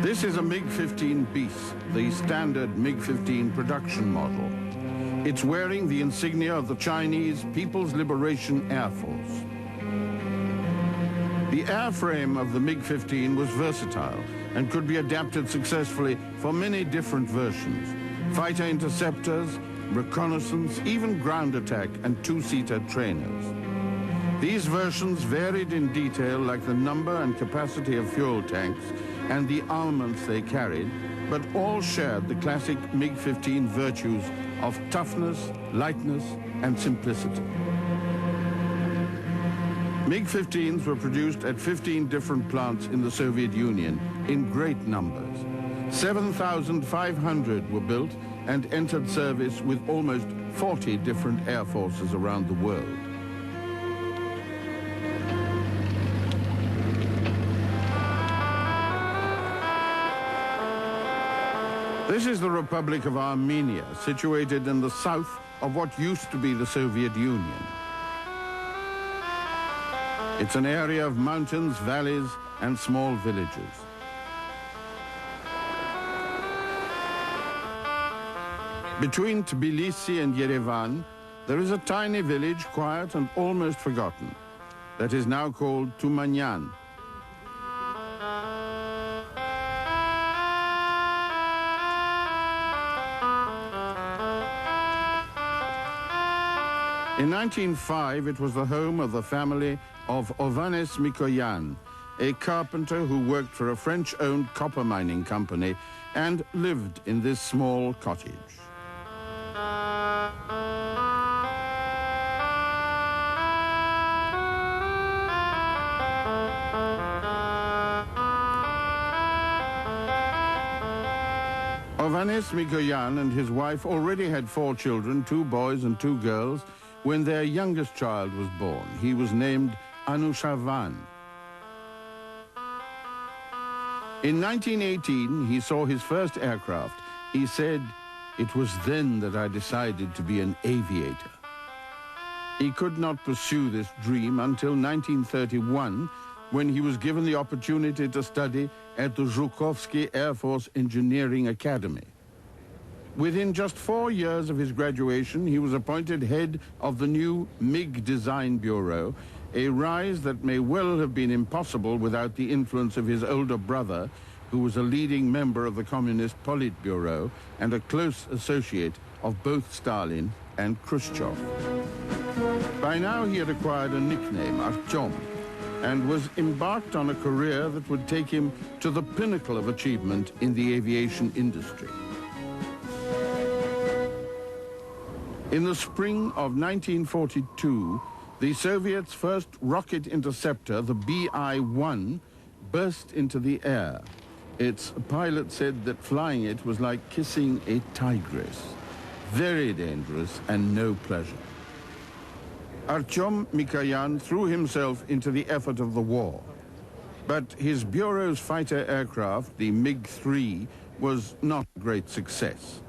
This is a Mig-15 Beast, the standard Mig-15 production model. It's wearing the insignia of the Chinese People's Liberation Air Force. The airframe of the Mig-15 was versatile and could be adapted successfully for many different versions: fighter interceptors, reconnaissance, even ground attack and two-seater trainers. These versions varied in detail, like the number and capacity of fuel tanks and the armaments they carried, but all shared the classic Mig-15 virtues of toughness, lightness, and simplicity. Mig-15s were produced at 15 different plants in the Soviet Union in great numbers. 7,500 were built and entered service with almost 40 different air forces around the world. This is the Republic of Armenia, situated in the south of what used to be the Soviet Union. It's an area of mountains, valleys, and small villages. Between Tbilisi and Yerevan, there is a tiny village, quiet and almost forgotten, that is now called Tumanyan. In 1905, it was the home of the family of Artem Mikoyan, a carpenter who worked for a French-owned copper mining company and lived in this small cottage. Artem Mikoyan and his wife already had 4 children, 2 boys and 2 girls, when their youngest child was born. He was named Anushavan. In 1918, he saw his first aircraft. He said, "It was then that I decided to be an aviator." He could not pursue this dream until 1931, when he was given the opportunity to study at the Zhukovsky Air Force Engineering Academy. Within just 4 years of his graduation, he was appointed head of the new MiG Design Bureau, a rise that may well have been impossible without the influence of his older brother, who was a leading member of the Communist Politburo and a close associate of both Stalin and Khrushchev. By now, he had acquired a nickname, Artem, and was embarked on a career that would take him to the pinnacle of achievement in the aviation industry. In the spring of 1942, the Soviets' first rocket interceptor, the BI-1, burst into the air. Its pilot said that flying it was like kissing a tigress. Very dangerous and no pleasure. Artem Mikoyan threw himself into the effort of the war. But his bureau's fighter aircraft, the MiG-3, was not a great success.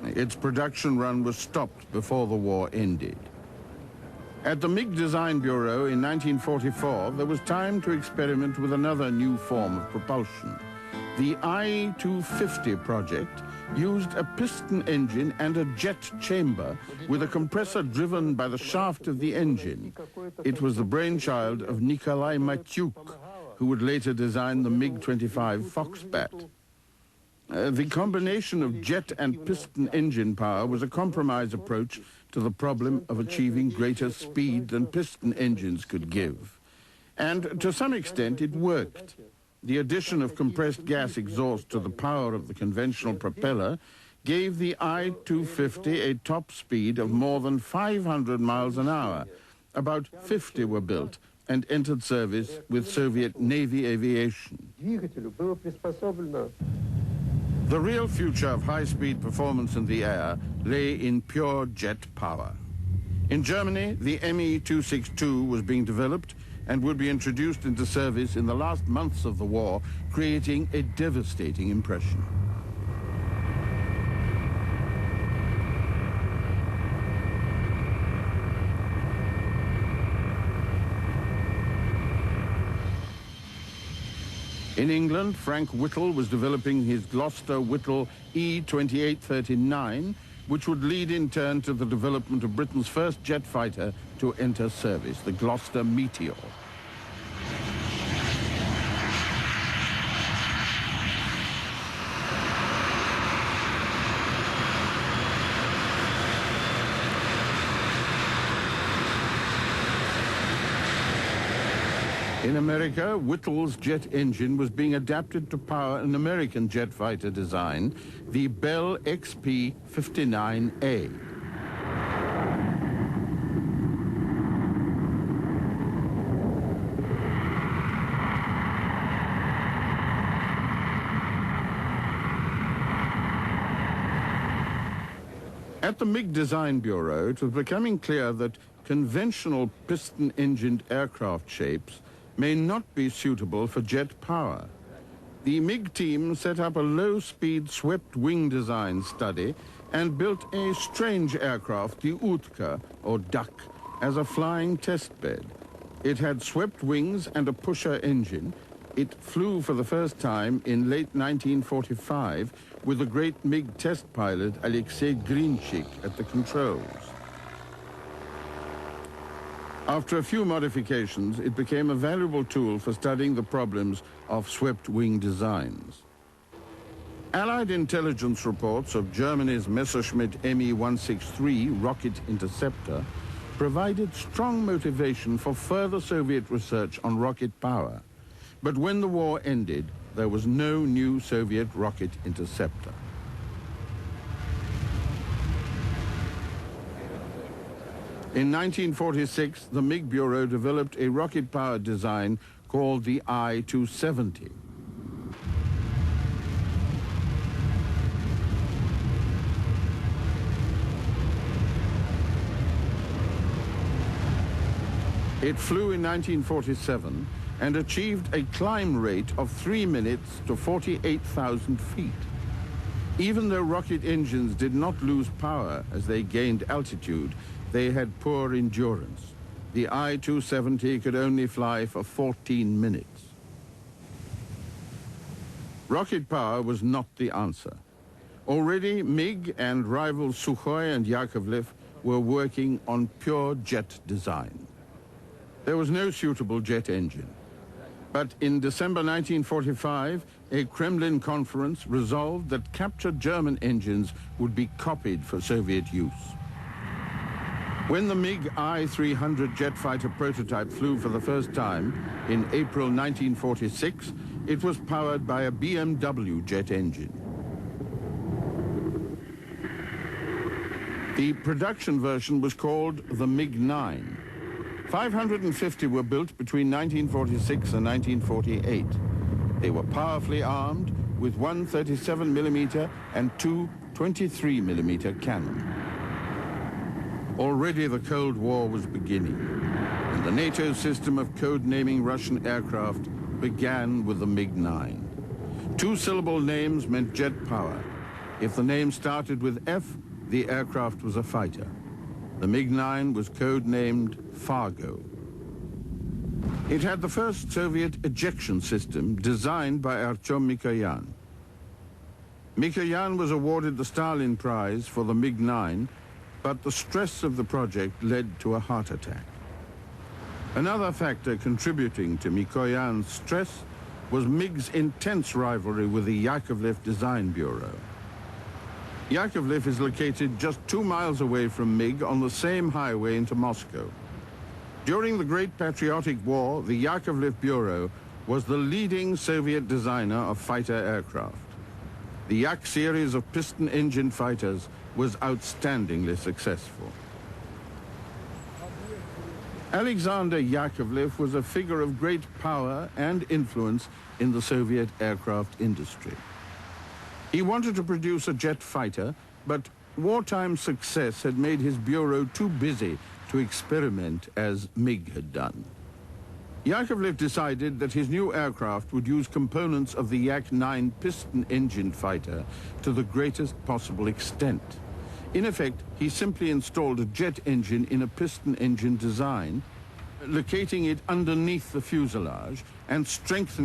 Its production run was stopped before the war ended. At the MiG Design Bureau in 1944, there was time to experiment with another new form of propulsion. The I-250 project used a piston engine and a jet chamber with a compressor driven by the shaft of the engine. It was the brainchild of Nikolai Matyuk, who would later design the MiG-25 Foxbat. The combination of jet and piston engine power was a compromise approach to the problem of achieving greater speed than piston engines could give. And to some extent, it worked. The addition of compressed gas exhaust to the power of the conventional propeller gave the I-250 a top speed of more than 500 miles an hour. About 50 were built and entered service with Soviet Navy aviation. The real future of high-speed performance in the air lay in pure jet power. In Germany, the Me-262 was being developed and would be introduced into service in the last months of the war, creating a devastating impression. In England, Frank Whittle was developing his Gloucester-Whittle E-2839, which would lead in turn to the development of Britain's first jet fighter to enter service, the Gloucester Meteor. In America, Whittle's jet engine was being adapted to power an American jet fighter design, the Bell XP-59A. At the MiG Design Bureau, it was becoming clear that conventional piston-engined aircraft shapes may not be suitable for jet power. The MiG team set up a low-speed swept-wing design study and built a strange aircraft, the Utka, or Duck, as a flying test bed. It had swept wings and a pusher engine. It flew for the first time in late 1945 with the great MiG test pilot Alexei Grinchik at the controls. After a few modifications, it became a valuable tool for studying the problems of swept-wing designs. Allied intelligence reports of Germany's Messerschmitt Me-163 rocket interceptor provided strong motivation for further Soviet research on rocket power. But when the war ended, there was no new Soviet rocket interceptor. In 1946, the MiG Bureau developed a rocket-powered design called the I-270. It flew in 1947 and achieved a climb rate of 3 minutes to 48,000 feet. Even though rocket engines did not lose power as they gained altitude, they had poor endurance. The I-270 could only fly for 14 minutes. Rocket power was not the answer. Already, MiG and rivals Sukhoi and Yakovlev were working on pure jet design. There was no suitable jet engine. But in December 1945, a Kremlin conference resolved that captured German engines would be copied for Soviet use. When the MiG I-300 jet fighter prototype flew for the first time in April 1946, it was powered by a BMW jet engine. The production version was called the Mig-9. 550 were built between 1946 and 1948. They were powerfully armed with one 37mm and two 23mm cannon. Already the Cold War was beginning, and the NATO system of code-naming Russian aircraft began with the MiG-9. Two-syllable names meant jet power. If the name started with F, the aircraft was a fighter. The MiG-9 was code-named Fargo. It had the first Soviet ejection system designed by Artem Mikoyan. Mikoyan was awarded the Stalin Prize for the MiG-9, but the stress of the project led to a heart attack. Another factor contributing to Mikoyan's stress was MiG's intense rivalry with the Yakovlev Design Bureau. Yakovlev is located just 2 miles away from MiG on the same highway into Moscow. During the Great Patriotic War, the Yakovlev Bureau was the leading Soviet designer of fighter aircraft. The Yak series of piston-engine fighters was outstandingly successful. Alexander Yakovlev was a figure of great power and influence in the Soviet aircraft industry. He wanted to produce a jet fighter, but wartime success had made his bureau too busy to experiment as MiG had done. Yakovlev decided that his new aircraft would use components of the Yak-9 piston-engine fighter to the greatest possible extent. In effect, he simply installed a jet engine in a piston engine design, locating it underneath the fuselage and strengthening